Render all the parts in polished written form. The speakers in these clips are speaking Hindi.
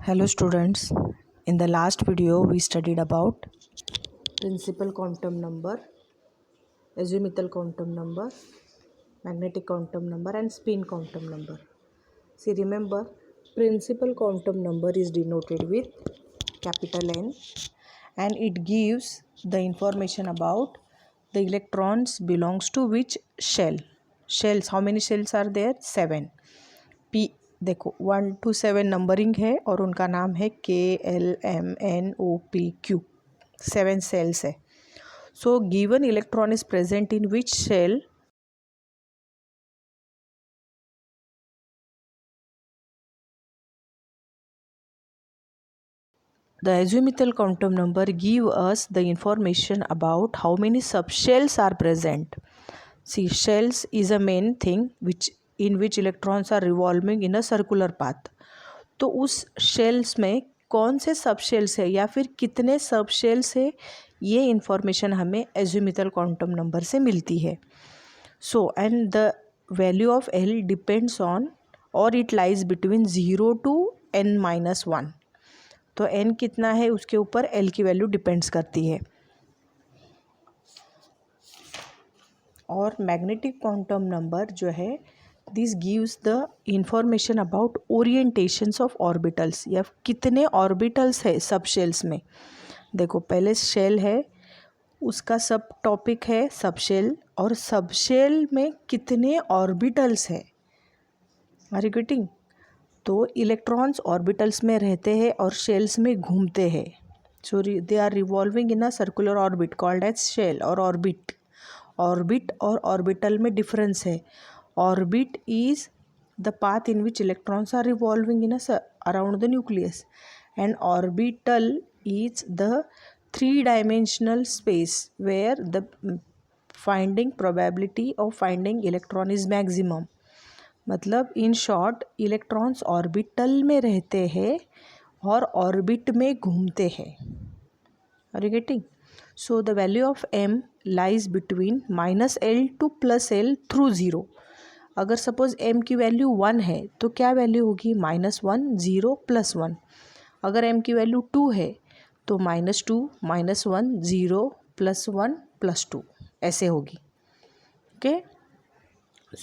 Hello students, in the last video we studied about principal quantum number, azimuthal quantum number, magnetic quantum number and spin quantum number. See, remember, principal quantum number is denoted with capital N and it gives the information about the electrons belongs to which shell. Shells, how many shells are there? 7. P देखो 1 to 7 नंबरिंग है और उनका नाम है KLMNOPQ. 7 cells है. So given electron is present in which shell? The azimuthal quantum number give us the information about how many subshells are present. See, shells is a main thing in which electrons are revolving in a circular path. तो उस शेल्स में कौन से सब शेल्स है या फिर कितने सब शेल्स है, ये इंफॉर्मेशन हमें एजिमुथल क्वांटम नंबर से मिलती है. So and the value of L depends on और it lies between 0 to n-1. तो n कितना है उसके ऊपर l की वैल्यू डिपेंड्स करती है. और मैग्नेटिक क्वांटम नंबर जो है this gives the information about orientations of orbitals, या कितने ऑर्बिटल्स है सब शेल्स में. देखो, पहले शेल है, उसका सब टॉपिक है सब शेल, और सब शेल में कितने ऑर्बिटल्स है. Are you getting? तो इलेक्ट्रॉन्स ऑर्बिटल्स में रहते हैं और शेल्स में घूमते हैं. So they are revolving in a circular orbit called as shell और ऑर्बिट. ऑर्बिट और ऑर्बिटल में डिफरेंस है. Orbit is the path in which electrons are revolving in around the nucleus, and orbital is the three-dimensional space where the finding probability of finding electron is maximum. मतलब इन शॉर्ट इलेक्ट्रॉन्स ऑर्बिटल में रहते हैं और ऑर्बिट में घूमते हैं. Are you getting? So the value of m lies between -l to +l through 0. अगर सपोज m की वैल्यू 1 है तो क्या वैल्यू होगी? -1, 0, +1. अगर m की वैल्यू 2 है तो -2, -1, 0, +1, +2 ऐसे होगी. Okay.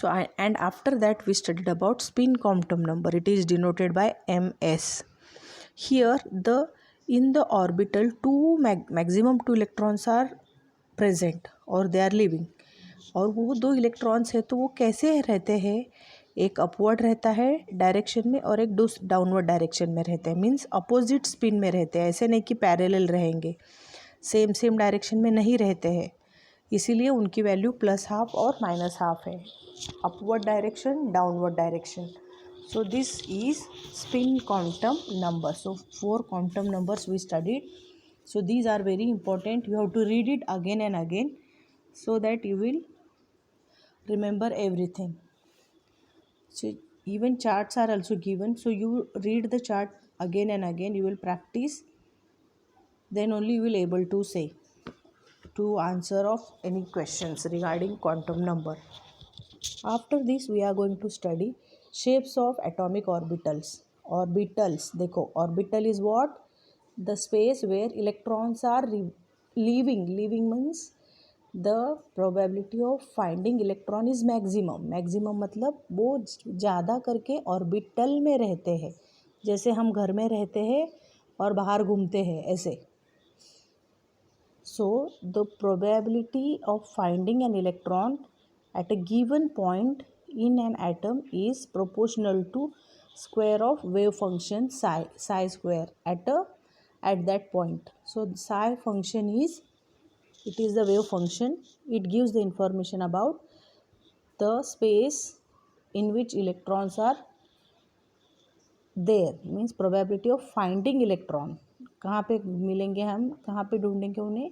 So and after that we studied about spin quantum number. It is denoted by ms. Here in the orbital maximum 2 electrons are present और they are living. और वो 2 इलेक्ट्रॉन्स है तो वो कैसे रहते हैं? एक अपवर्ड रहता है डायरेक्शन में और एक डाउनवर्ड डायरेक्शन में रहते हैं. मीन्स अपोजिट स्पिन में रहते हैं. ऐसे नहीं कि पैरेलल रहेंगे, सेम डायरेक्शन में नहीं रहते हैं. इसीलिए उनकी वैल्यू +½ और -½ है. Upward direction, downward direction. So this is spin quantum number. So 4 quantum numbers we studied. So these are very important. You have to read it again and again so that you will remember everything. So even charts are also given, so you read the chart again and again, you will practice, then only you will able to say to answer of any questions regarding quantum number. After this we are going to study shapes of atomic orbitals. Orbitals, देखो, orbital is what? The space where electrons are leaving means the probability of finding electron is maximum मतलब वो ज़्यादा करके ऑर्बिटल में रहते हैं. जैसे हम घर में रहते हैं और बाहर घूमते हैं ऐसे. So the probability of finding an electron at a given point in an atom is proportional to square of wave function psi square at that point. So psi function is the wave function. It gives the information about the space in which electrons are there, means probability of finding electron. कहाँ पे मिलेंगे हम, कहाँ पे ढूंढेंगे उन्हें?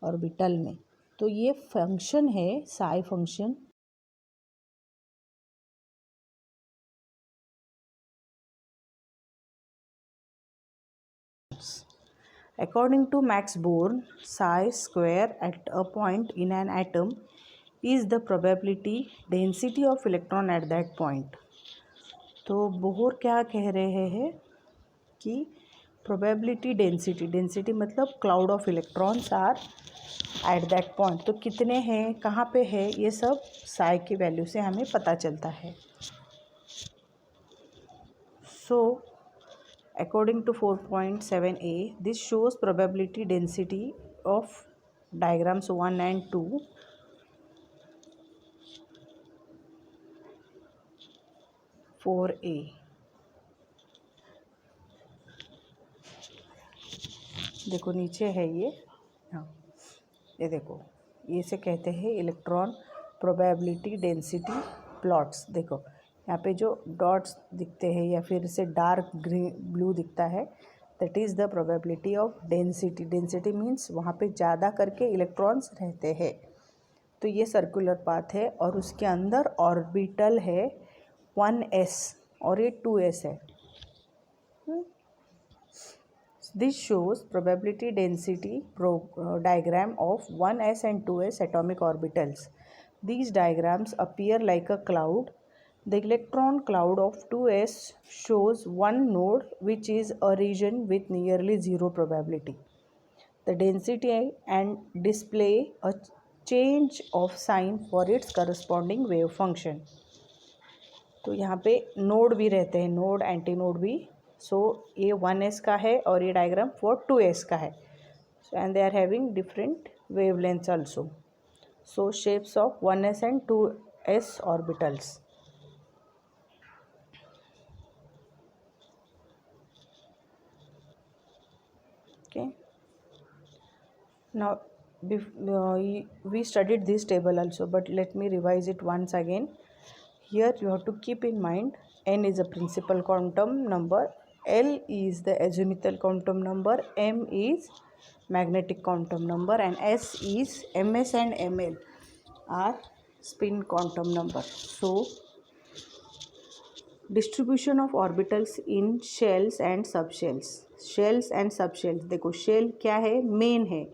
ऑर्बिटल में. तो ये फंक्शन है Sai function. According to Max Born, psi square at a point in an atom is the probability density of electron at that point. तो बोहर क्या कह रहे हैं? कि प्रोबेबिलिटी डेंसिटी, डेंसिटी मतलब cloud of electrons are at that point, तो कितने हैं, कहाँ पे है, ये सब साई की वैल्यू से हमें पता चलता है. सो according to 4.7a, this shows probability density of diagrams 1 and 2. 4a, देखो नीचे है ये, हाँ ये देखो, ये से कहते हैं इलेक्ट्रॉन प्रोबेबिलिटी डेंसिटी प्लॉट्स. देखो यहाँ पे जो डॉट्स दिखते हैं या फिर से डार्क ग्रीन ब्लू दिखता है, that is the probability of density. Density means वहाँ पे ज़्यादा करके इलेक्ट्रॉन्स रहते हैं. तो ये सर्कुलर पाथ है और उसके अंदर ऑर्बिटल है 1s और ये 2s है. This shows probability density diagram of 1s and 2s atomic orbitals. These diagrams appear like a cloud. The electron cloud of 2s shows one node which is a region with nearly zero probability. The density and display a change of sign for its corresponding wave function. तो यहाँ पे नोड भी रहते हैं, नोड एंटी नोड भी. सो ये 1s का है और ये डायग्राम फॉर 2s का है. So and they are having different wave lengths also. So shapes of 1s and 2s orbitals. Okay, now we studied this table also, but let me revise it once again. Here you have to keep in mind n is a principal quantum number, L is the azimuthal quantum number, m is magnetic quantum number, and s is ms and ml are spin quantum number. So distribution of orbitals in shells and subshells. Shells and subshells. देखो शेल क्या है, मेन है.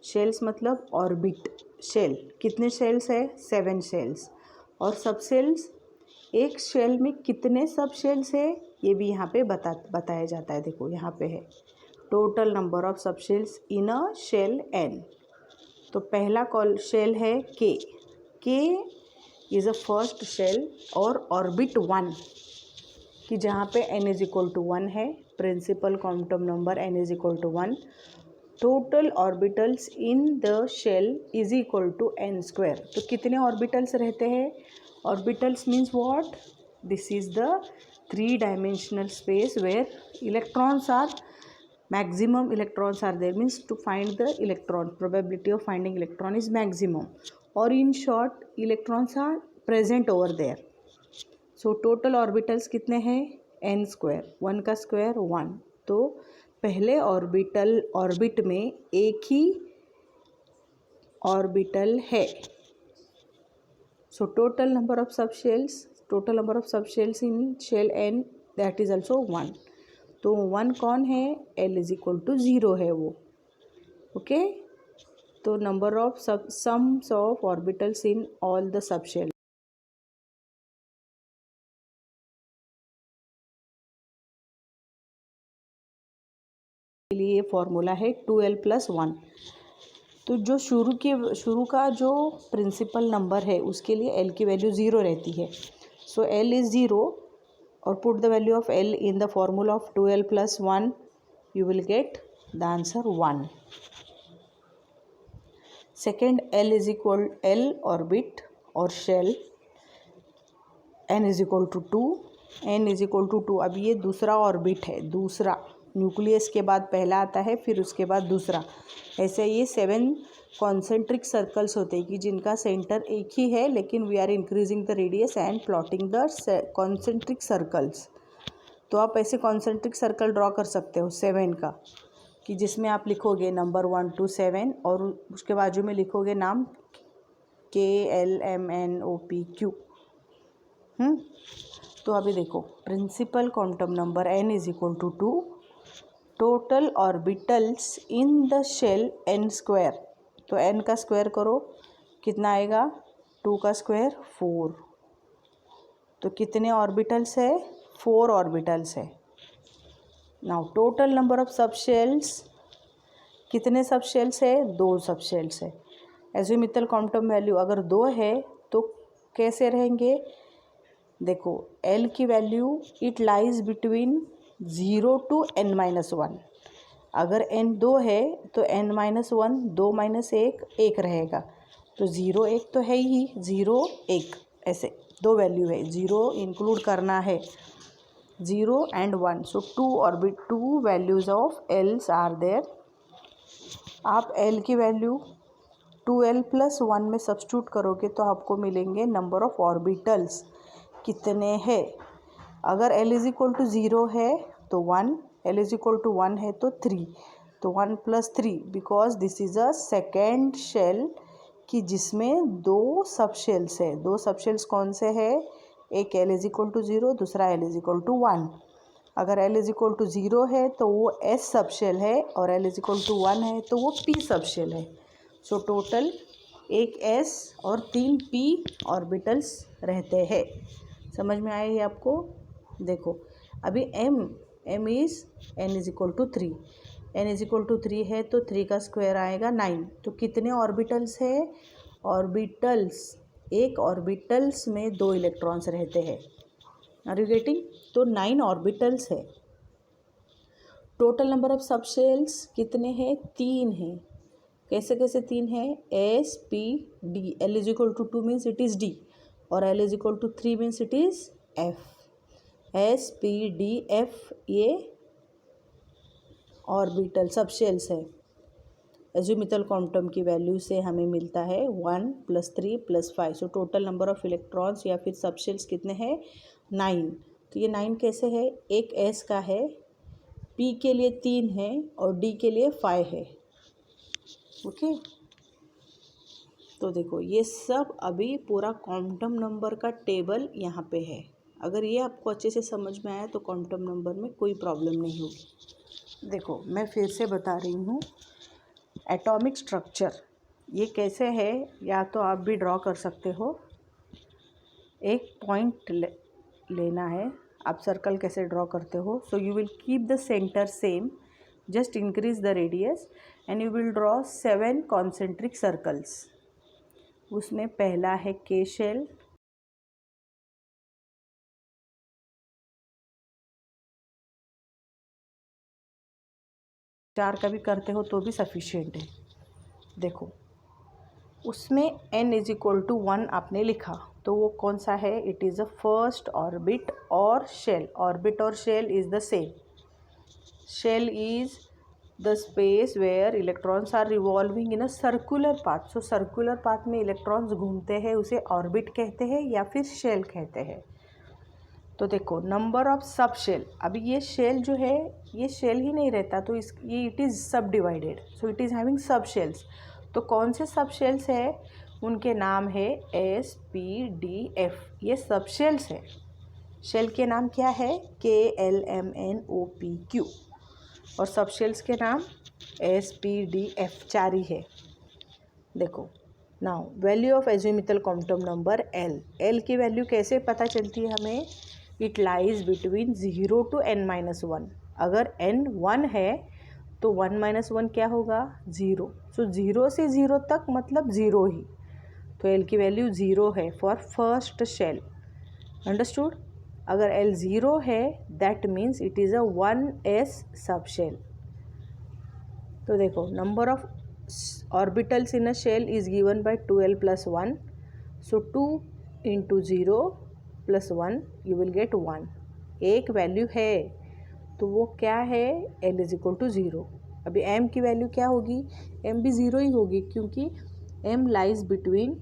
शेल्स मतलब ऑर्बिट. शेल कितने शेल्स है, 7 शेल्स. और सबसेल्स, एक शेल में कितने सब शेल्स है ये भी यहाँ पे बताया जाता है. देखो यहाँ पे है total number of subshells in a shell n. तो पहला कॉल शेल है k. k is a first shell और ऑर्बिट 1 कि जहाँ पे n इज इक्वल टू 1 है. Principal quantum number n is equal to 1. Total orbitals in the shell is equal to n square. तो कितने ऑर्बिटल्स रहते हैं, orbitals means what, this is the 3 dimensional space where electrons are, maximum electrons are there, means to find the electron, probability of finding electron is maximum, or in short electrons are present over there. So total orbitals कितने हैं, n स्क्वायर. 1 का स्क्वायर 1. तो पहले ऑर्बिट में एक ही ऑर्बिटल है. So total number of subshells in shell n, that is also 1. तो 1 कौन है, L इज इक्वल टू 0 है वो. ओके, तो number of sums of orbitals in all the subshell के लिए फॉर्मूला है 2l+1. तो जो शुरू का जो प्रिंसिपल नंबर है उसके लिए l की वैल्यू 0 रहती है. सो l इज़ 0 और put the value of l in the formula of 2l+1, you will get the answer 1. Second, l is equal l orbit और shell n is equal to 2. n is equal to 2. अब ये दूसरा ऑर्बिट है, दूसरा न्यूक्लियस के बाद पहला आता है फिर उसके बाद दूसरा. ऐसे ये 7 कॉन्सेंट्रिक सर्कल्स होते हैं कि जिनका सेंटर एक ही है, लेकिन we are increasing the radius and plotting the concentric circles. तो आप ऐसे कॉन्सेंट्रिक सर्कल ड्रॉ कर सकते हो 7 का, कि जिसमें आप लिखोगे नंबर 1 to 7 और उसके बाजू में लिखोगे नाम KLMNOPQ. तो अभी देखो principal quantum number n is equal to 2. Total orbitals in the shell n square. तो n का स्क्वायर करो कितना आएगा, 2 का स्क्वायर 4. तो कितने ऑर्बिटल्स है, 4 ऑर्बिटल्स है. Now total number of subshells, कितने सब शेल्स है? 2 सब शेल्स है। एजिमुथल क्वांटम वैल्यू अगर 2 है तो कैसे रहेंगे? देखो L की value it lies between 0 to n-1। अगर n 2 है तो n-1 2 - 1 1 रहेगा, तो 0 1 तो है ही, 0 1 ऐसे 2 वैल्यू है, 0 इंक्लूड करना है, 0 and 1। So 2 values of L's are there. आप L की वैल्यू 2L + 1 में सब्स्टिट्यूट करोगे तो आपको मिलेंगे नंबर ऑफ ऑर्बिटल्स कितने हैं। अगर L = 0 है तो 1, L = 1 है तो 3, तो 1 + 3 because this is a second shell कि जिसमें 2 सब शेल्स है। 2 सब शेल्स कौन से है? एक L = 0, दूसरा L = 1। अगर L = 0 है तो वो S सब शेल है और L = 1 है तो वो P सब शेल है। सो टोटल एक S और 3 P ऑर्बिटल्स रहते हैं। समझ में आए ये आपको? देखो अभी m इज़ n = 3, n = 3 है तो 3 का स्क्वायर आएगा 9। तो कितने ऑर्बिटल्स है? ऑर्बिटल्स, एक ऑर्बिटल्स में 2 इलेक्ट्रॉन्स रहते हैं। Are you getting? तो 9 ऑर्बिटल्स है। Total number of subshells कितने हैं? 3 हैं। कैसे कैसे 3 है? S P D। L = 2 means it is D और L = 3 means it is F। S P D F ये ऑर्बिटल सब शेल्स है। एजिमुथल क्वांटम की वैल्यू से हमें मिलता है 1 + 3 + 5। सो टोटल नंबर ऑफ इलेक्ट्रॉन्स या फिर सब शेल्स कितने हैं? 9। तो ये 9 कैसे है? एक S का है, P के लिए 3 है और D के लिए 5 है। ओके तो देखो ये सब अभी पूरा क्वांटम नंबर का टेबल यहाँ पे है। अगर ये आपको अच्छे से समझ में आया तो क्वांटम नंबर में कोई प्रॉब्लम नहीं होगी। देखो मैं फिर से बता रही हूँ, एटॉमिक स्ट्रक्चर ये कैसे है, या तो आप भी ड्रॉ कर सकते हो। एक पॉइंट लेना है। आप सर्कल कैसे ड्रॉ करते हो? So you will keep the centre same, just increase the radius and you will draw 7 concentric circles. उसमें पहला है K शेल, चार का भी करते हो तो भी सफिशिएंट है। देखो उसमें n = 1 आपने लिखा तो वो कौन सा है? It is a first orbit और शेल। ऑर्बिट और shell is the same. Shell is the space where electrons are revolving in a circular path. So circular path में इलेक्ट्रॉन्स घूमते हैं, उसे ऑर्बिट कहते हैं या फिर शेल कहते हैं। तो देखो नंबर ऑफ सब शेल, अभी ये शेल जो है ये शेल ही नहीं रहता तो ये इट इज़ सब divided, so it is having सब शेल्स। तो कौन से सब शेल्स है? उनके नाम है S P D F। ये सब शेल्स है। शेल के नाम क्या है? K L M N O P Q और सब शेल्स के नाम S P D F, 4 ही है। देखो now value of azimuthal quantum number L की वैल्यू कैसे पता चलती है हमें? It lies between 0 to n-1। अगर n 1 है तो 1 - 1 क्या होगा? 0। सो 0 से 0 तक मतलब 0 ही, तो L की वैल्यू 0 है फॉर फर्स्ट शेल। अंडरस्टूड? अगर L 0 है that means it is a 1s subshell. तो देखो number of orbitals in a shell is given by 2L + 1। So 2 × 0 + 1 you will get 1। एक वैल्यू है तो वो क्या है? L = 0। अभी m की वैल्यू क्या होगी? m भी 0 ही होगी क्योंकि m lies between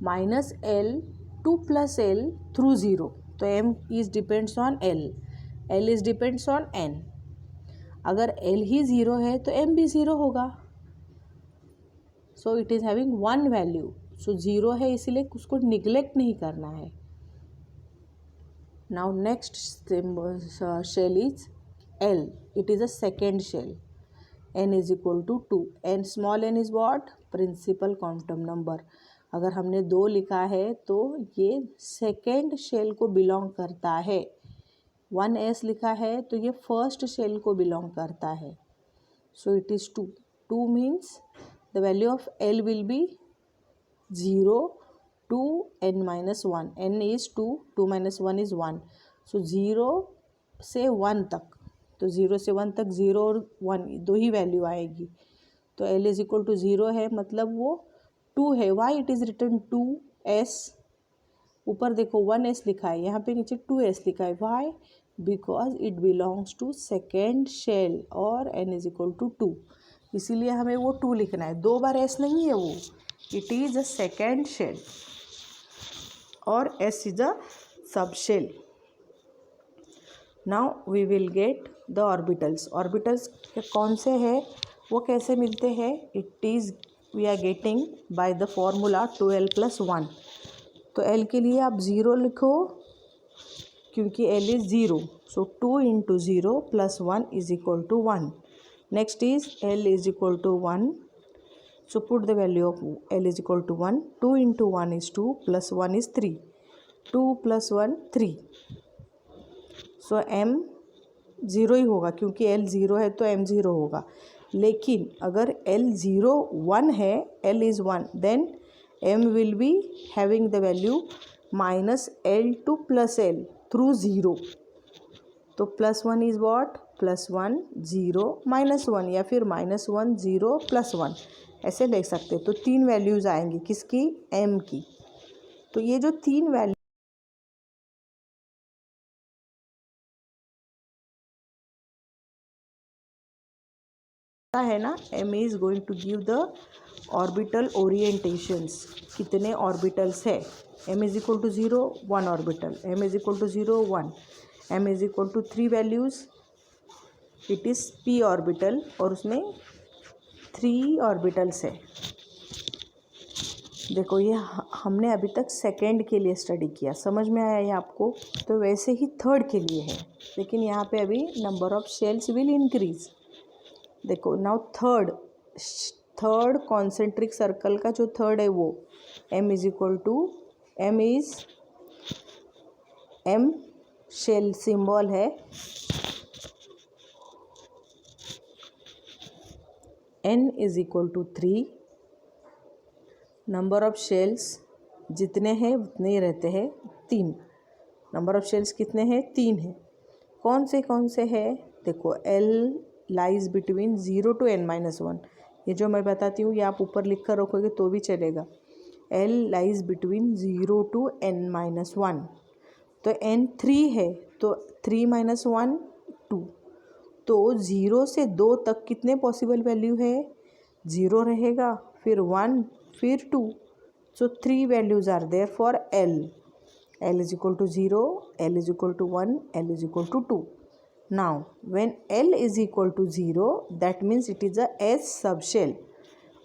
-L to +L through 0। तो m is depends on L is depends on n। अगर L ही 0 है तो m भी 0 होगा। So it is having 1 value. So 0 है इसीलिए उसको निगलेक्ट नहीं करना है। Now next shell is L. It is a second shell. N = 2 and small n is what? Principal quantum number. अगर हमने 2 लिखा है तो ये सेकेंड शेल को बिलोंग करता है। 1s लिखा है तो ये फर्स्ट शेल को बिलोंग करता है. सो it is 2. 2 means the value of L will be 0 to n minus 1. n is 2, 2 minus 1 is 1. सो 0 से 1 तक, तो 0 से 1 तक 0 और 1 दो ही वैल्यू आएगी. तो L इज इक्वल टू 0 है, मतलब वो 2 है. Why it is return 2s. ऊपर देखो 1s लिखा है, यहाँ पे नीचे 2s लिखा है. Why? Because it belongs to second shell और n इज इक्वल टू 2. इसीलिए हमें वो 2 लिखना है. 2 बार s नहीं है वो. It is a second shell or S is a subshell. Now we will get the orbitals. Orbitals कौन से हैं, वो कैसे मिलते हैं? It is we are getting by the formula 2l plus 1. तो L के लिए आप 0 लिखो क्योंकि L is 0. So 2 into 0 plus 1 is equal to 1. Next is L is equal to 1. So put the value of L is equal to 1. 2 into 1 is 2 plus 1 is 3. 2 plus 1 3. So M 0 ही होगा क्योंकि L 0 है तो M 0 होगा. लेकिन अगर L 0 1 है, L is 1, then M will be having the value minus L2 plus L through 0. तो plus 1 is what? Plus 1 0 minus 1 या फिर minus 1 0 plus 1 ऐसे देख सकते. तो 3 वैल्यूज़ आएंगी किसकी? M की. तो ये जो 3 वैल्यू है ना, M is going to give the orbital orientations. कितने ऑर्बिटल्स है? M is equal to 0 1 orbital, M is equal to 0 1, M is equal to 3 values, it is p orbital और उसमें 3 ऑर्बिटल्स है. देखो ये हमने अभी तक सेकेंड के लिए स्टडी किया, समझ में आया ये आपको? तो वैसे ही थर्ड के लिए है, लेकिन यहाँ पे अभी number of shells will increase. देखो नाउ थर्ड कॉन्सेंट्रिक सर्कल का जो थर्ड है वो M is equal to M shell symbol है, N is equal to 3. Number of shells जितने हैं उतने ही रहते हैं, 3. नंबर ऑफ शेल्स कितने हैं? 3 हैं. कौन से हैं? देखो L lies between 0 to n minus 1. ये जो मैं बताती हूँ ये आप ऊपर लिख कर रखोगे तो भी चलेगा. L lies between 0 to n minus 1. तो n 3 है तो 3 minus 1 2. तो 0 से 2 तक कितने पॉसिबल वैल्यू है? 0 रहेगा, फिर 1, फिर 2. So 3 values are there for L. L is equal to 0, L is equal to 1, L is equal to 2. Now when L is equal to 0 that means it is a S subshell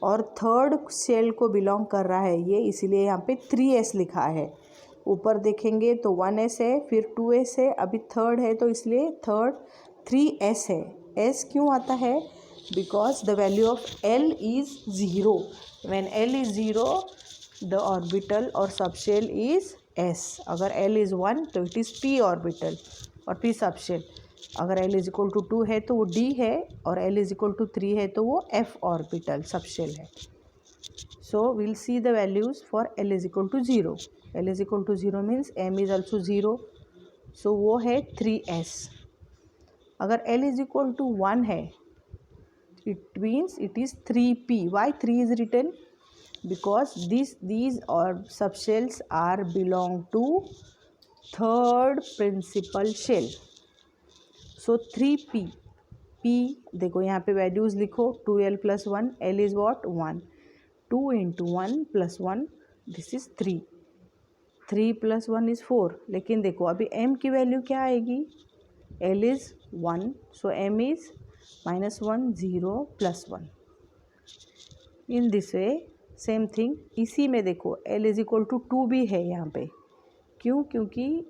और थर्ड शेल को बिलोंग कर रहा है ये, इसीलिए यहाँ पे 3s लिखा है. ऊपर देखेंगे तो 1s है, फिर 2s है, अभी थर्ड है तो इसलिए थर्ड 3s है. s क्यों आता है? Because the value of L is 0. When L is 0 the orbital और सबशेल इज़ S. अगर L इज़ 1 तो इट इज़ p ऑर्बिटल और p सबशेल. अगर L इज इक्वल टू 2 है तो वो D है और L इज इक्वल टू 3 है तो वो F ऑर्बिटल सबशेल है. So will see the values for L is equal to 0. L is equal to 0 means M is also 0, so वो है 3s. अगर L इज इक्वल टू 1 है it means it is 3p. why 3 is written? because these or subshells are belong to third principal shell. so 3p. p देखो यहाँ पे वैल्यूज लिखो. 2l plus 1, L is what? 1. 2 into 1 plus 1, this is 3. 3 plus 1 is 4. लेकिन देखो अभी m की वैल्यू क्या आएगी? L is 1, so m is -1 0 plus 1. In this way same thing. इसी में देखो L इज इक्वल टू 2 भी है यहाँ पे. क्यों? क्योंकि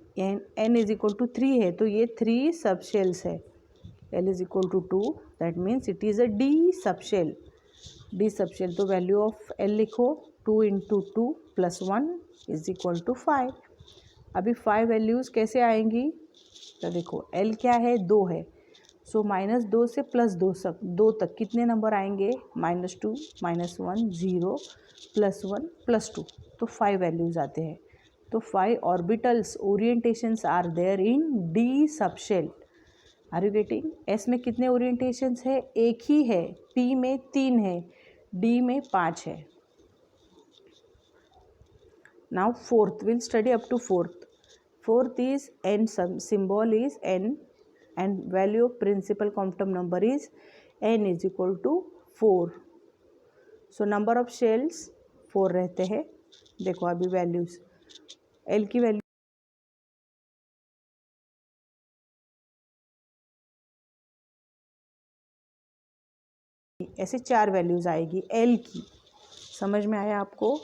N इज इक्वल टू 3 है तो ये 3 सब शेल्स है. L is equal to 2 that means it is a D subshell. D subshell तो वैल्यू ऑफ L लिखो. 2 into 2 plus 1 is equal to 5. अभी 5 वैल्यूज़ कैसे आएंगी? तो देखो L क्या है, 2 है, सो -2 से +2 तक, 2 तक कितने नंबर आएंगे, -2, -1, 0, +1, +2, तो 5 वैल्यूज़ आते हैं। तो 5 orbitals orientations are there in D subshell. Are you getting? S में कितने ओरिएंटेशंस है, एक ही है, पी में 3 है, डी में 5 है। Now fourth, will study up to fourth. Fourth is n, symbol is n and value of principal quantum number is n is equal to 4. So number of shells 4 रहते हैं। देखो अभी वैल्यूज, L की वैल्यू ऐसे 4 वैल्यूज आएगी L की। समझ में आया आपको?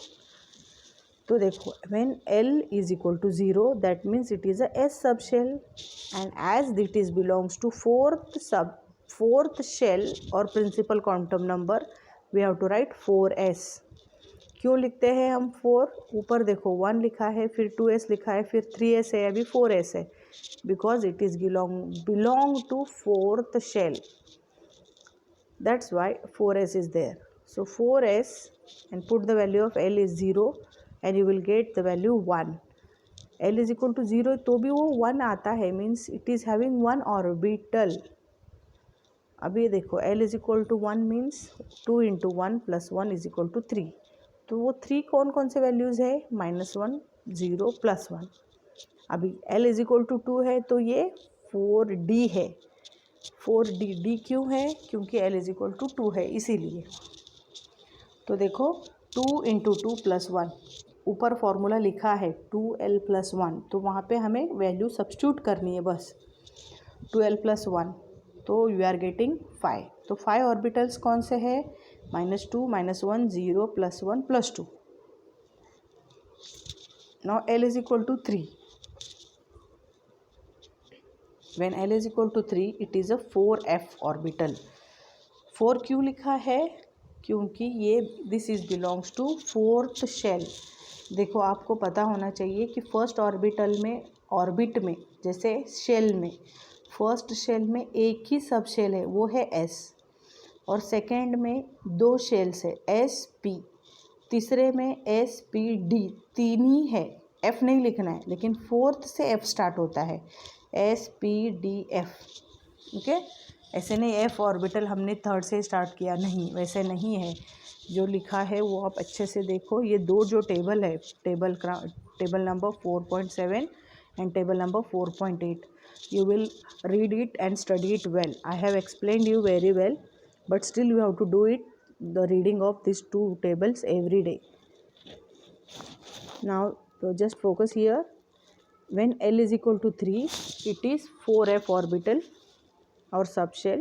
तो देखो when L is equal to 0 that means it is a S subshell and as it is belongs to fourth shell or principal quantum number we have to write 4S. क्यों लिखते हैं हम 4? ऊपर देखो 1 लिखा है, फिर 2S लिखा है, फिर 3S है, अभी 4S है, because it is belong to fourth shell, that's why 4S is there. So 4S and put the value of L is 0 and you will get the value 1. L is equal to 0 तो भी वो 1 आता है, means it is having 1 orbital. अभी देखो L is equal to 1 means 2 into 1 plus 1 is equal to 3. तो वो 3 कौन कौन से वैल्यूज़ है, -1, 0, +1. अभी L is equal to 2 है तो ये 4D है। 4D क्यों है, क्योंकि L is equal to 2 है इसीलिए। तो देखो 2 into 2 plus 1, ऊपर फॉर्मूला लिखा है 2L plus 1, तो वहाँ पे हमें वैल्यू सब्स्टिट्यूट करनी है बस। 2L plus 1 तो यू आर गेटिंग 5। तो 5 ऑर्बिटल्स कौन से हैं, -2, -1, 0, +1, +2. Now L is equal to 3. When L is equal to 3 it is a 4F orbital. 4 क्यों लिखा है, क्योंकि ये this is belongs to fourth shell. देखो आपको पता होना चाहिए कि फर्स्ट ऑर्बिटल में, ऑर्बिट में, जैसे शेल में, फर्स्ट शेल में एक ही सब शेल है, वो है S, और सेकेंड में 2 शेल्स है SP, तीसरे में SPD, 3 ही है, F नहीं लिखना है, लेकिन फोर्थ से F स्टार्ट होता है, SPDF। ओके, ऐसे नहीं F ऑर्बिटल हमने थर्ड से स्टार्ट किया, नहीं, वैसे नहीं है, जो लिखा है वो आप अच्छे से देखो। ये 2 जो टेबल है, table number 4.7 and table number 4.8, you will read it and study it well. I have explained you very well, but still you have to do it, the reading of these 2 tables every day. Now so just focus here. When L is equal to 3 it is 4F orbital or subshell.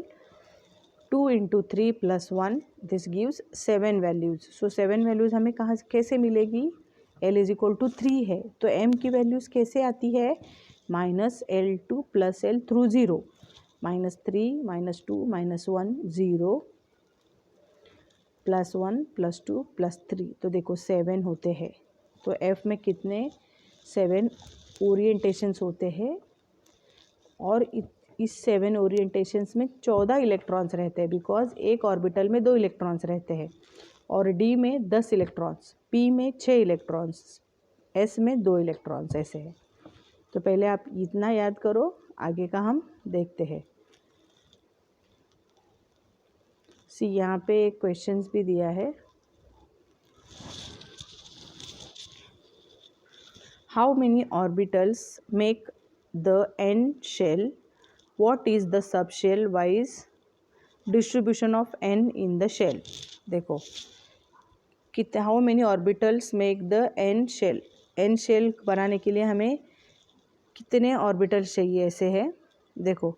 2 into 3 plus 1 this gives 7 values. So 7 values हमें कहाँ कैसे मिलेगी, L is equal to 3 है तो M की वैल्यूज़ कैसे आती है, -L2 plus L through 0, -3, -2, -1, 0, +1, +2, +3, तो देखो 7 होते हैं। तो F में कितने, 7 ओरिएंटेशंस होते हैं, और इस 7 ओरिएंटेशंस में 14 इलेक्ट्रॉन्स रहते हैं, बिकॉज एक ऑर्बिटल में 2 इलेक्ट्रॉन्स रहते हैं, और D में 10 इलेक्ट्रॉन्स, P में 6 इलेक्ट्रॉन्स, S में 2 इलेक्ट्रॉन्स, ऐसे है। तो पहले आप इतना याद करो, आगे का हम देखते हैं। सी यहाँ पे एक क्वेश्चंस भी दिया है, how many orbitals make the N shell, what is the subshell wise distribution of n in the shell। देखो कितने, how many orbitals make the n shell, n shell बनाने के लिए हमें कितने ऑर्बिटल्स चाहिए, ऐसे है। देखो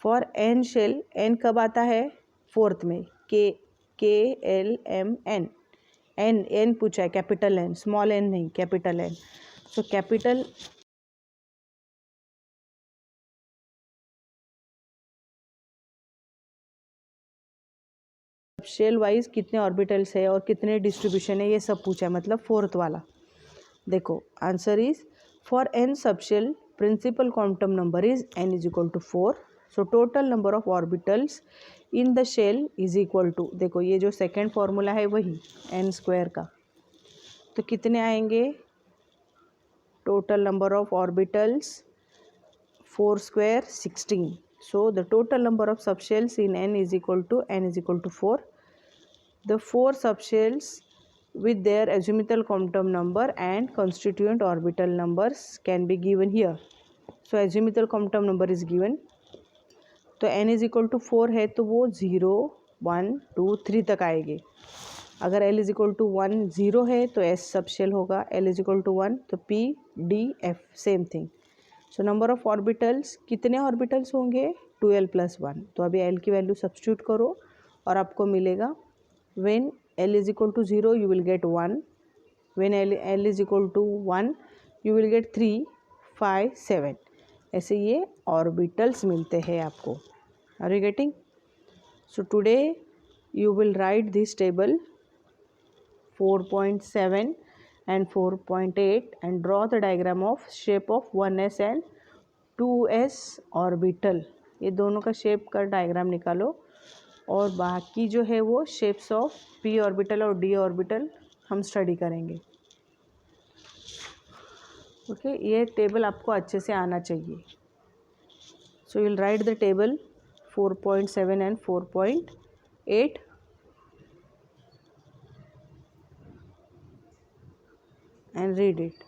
फॉर n शेल, n कब आता है, फोर्थ में, KLMN, n पूछा है, कैपिटल N, स्मॉल n नहीं, capital N। So capital shell wise कितने ऑर्बिटल्स है और कितने डिस्ट्रीब्यूशन है, ये सब पूछा है, मतलब फोर्थ वाला। देखो answer is for n subshell principal quantum number is n is equal to 4. So total number of orbitals in the shell is equal to, देखो ये जो सेकेंड फॉर्मूला है वही n स्क्वायर का, तो कितने आएंगे? Total number of orbitals 4 square 16. So the total number of subshells in n is equal to 4. The 4 subshells with their azimuthal quantum number and constituent orbital numbers can be given here. So azimuthal quantum number is given. तो n इज इक्वल टू 4 है तो वो 0 1 2 3 तक आएगी. अगर l इज इक्वल टू 1 0 है तो s सबशेल होगा, l इज इक्वल टू 1 तो p d f same thing. So number of orbitals, कितने ऑर्बिटल्स होंगे? 2l + 1. तो अभी l की वैल्यू सब्स्टिट्यूट करो और आपको मिलेगा when l is equal to 0 you will get 1, when l is equal to 1 you will get 3 5 7. ऐसे ये ऑर्बिटल्स मिलते हैं आपको. Are you getting? So today you will write this table 4.7 and 4.8 and draw the diagram of shape of 1s and 2s orbital. ये दोनों का शेप का डायग्राम निकालो और बाकी जो है वो शेप्स ऑफ p ऑर्बिटल और d ऑर्बिटल हम स्टडी करेंगे. ओके, ये टेबल आपको अच्छे से आना चाहिए. So you will write the table 4.7 and 4.8 and read it.